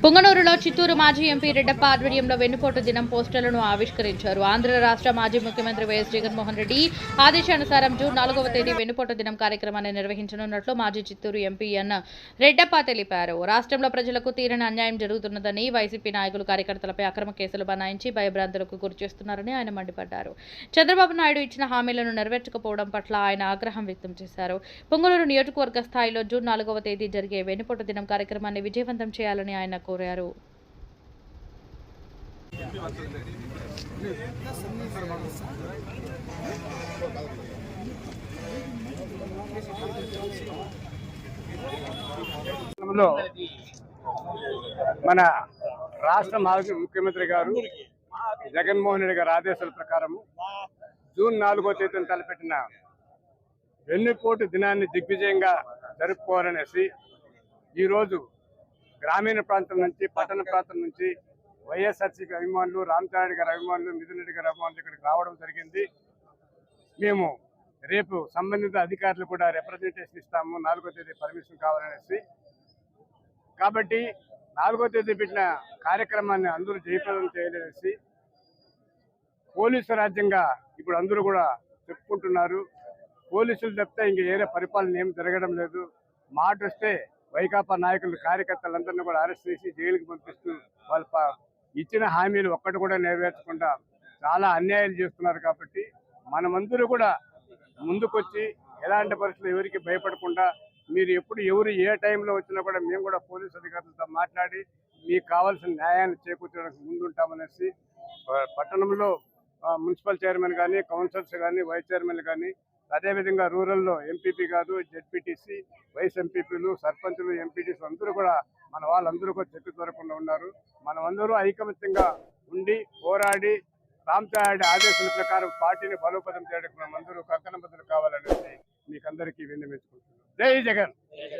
పుంగనూరులో చిత్తూరు మాజీ ఎంపీ రెడ్డప్ప ఆధ్వర్యంలో వెన్నుపోటు దినం పోస్టర్లను ఆవిష్కరించారు. ఆంధ్ర రాష్ట్ర మాజీ ముఖ్యమంత్రి వైఎస్ జగన్మోహన్ రెడ్డి ఆదేశానుసారం జూన్ 4వ తేదీ వెన్నుపోటు దినం కార్యక్రమాన్ని నిర్వహించనున్నట్లు మాజీ చిత్తూరు ఎంపీ ఎన్ రెడ్డప్ప తెలిపారు. రాష్ట్రంలో ప్రజలకు తీరని అన్యాయం జరుగుతున్నదని, వైసీపీ నాయకులు కార్యకర్తలపై అక్రమ కేసులు బనాయించి భయభ్రాంతులకు గురిచేస్తున్నారని ఆయన మండిపడ్డారు. చంద్రబాబు నాయుడు ఇచ్చిన హామీలను నెరవేర్చకపోవడం పట్ల ఆయన ఆగ్రహం వ్యక్తం చేశారు. పుంగనూరు నియోజకవర్గ స్థాయిలో జూన్ 4వ తేదీ జరిగే వెన్నుపోటు దినం కార్యక్రమాన్ని విజయవంతం చేయాలని ఆయన కోరారు. మన రాష్ట్ర మాజీ ముఖ్యమంత్రి గారు జగన్మోహన్ రెడ్డి గారి ఆదేశాల ప్రకారం జూన్ 4వ తేదీన తలపెట్టిన వెన్నుపోటు దినాన్ని దిగ్విజయంగా జరుపుకోవాలనేసి ఈరోజు గ్రామీణ ప్రాంతం నుంచి పట్టణ ప్రాంతం నుంచి వైఎస్ఆర్సీపీ అభిమానులు, రామచంద్ర గారి అభిమానులు, మిథున్ రెడ్డి గారి అభిమానులు ఇక్కడికి రావడం జరిగింది. మేము రేపు సంబంధిత అధికారులు కూడా రిప్రజెంటేషన్ ఇస్తాము. 4వ తేదీ పర్మిషన్ కావాలనేసి. కాబట్టి 4వ తేదీ పెట్టిన కార్యక్రమాన్ని అందరూ జయప్రదం చేయాలనేసి పోలీసు రాజ్యంగా ఇప్పుడు అందరూ కూడా చెప్పుకుంటున్నారు. పోలీసులు తప్పితే ఇంక ఏరే పరిపాలన ఏం జరగడం లేదు. మాట వస్తే వైకాపా నాయకులు, కార్యకర్తలందరినీ కూడా అరెస్ట్ చేసి జైలుకి పంపిస్తూ వాళ్ళ ఇచ్చిన హామీలు ఒక్కటి కూడా నెరవేర్చకుండా చాలా అన్యాయాలు చేస్తున్నారు. కాబట్టి మనమందరూ కూడా ముందుకొచ్చి ఎలాంటి పరిస్థితులు ఎవరికి భయపడకుండా మీరు ఎవరు ఏ టైంలో వచ్చినా కూడా మేము కూడా పోలీసు అధికారులతో మాట్లాడి మీకు కావాల్సిన న్యాయాన్ని చేకూర్చడానికి ముందుంటామనేసి పట్టణంలో మున్సిపల్ చైర్మన్ కానీ, కౌన్సిలర్స్ కానీ, వైస్ చైర్మన్ కానీ, అదేవిధంగా రూరల్లో ఎంపీపీ కాదు, జెడ్పీటీసీ, వైస్ ఎంపీపీలు, సర్పంచులు, ఎంపీటీసీ అందరూ కూడా మన వాళ్ళందరూ కూడా చెక్కు దొరకకుండా ఉన్నారు. మనమందరూ ఐకమత్యంగా ఉండి పోరాడి రామచంద్ర ఆదేశాల ప్రకారం పార్టీని బలోపేతం చేయడానికి మనమందరూ కంకణబద్ధులు కావాలనేసి మీకు అందరికీ విన్నవించుకుంటున్నాం. జై జగన్.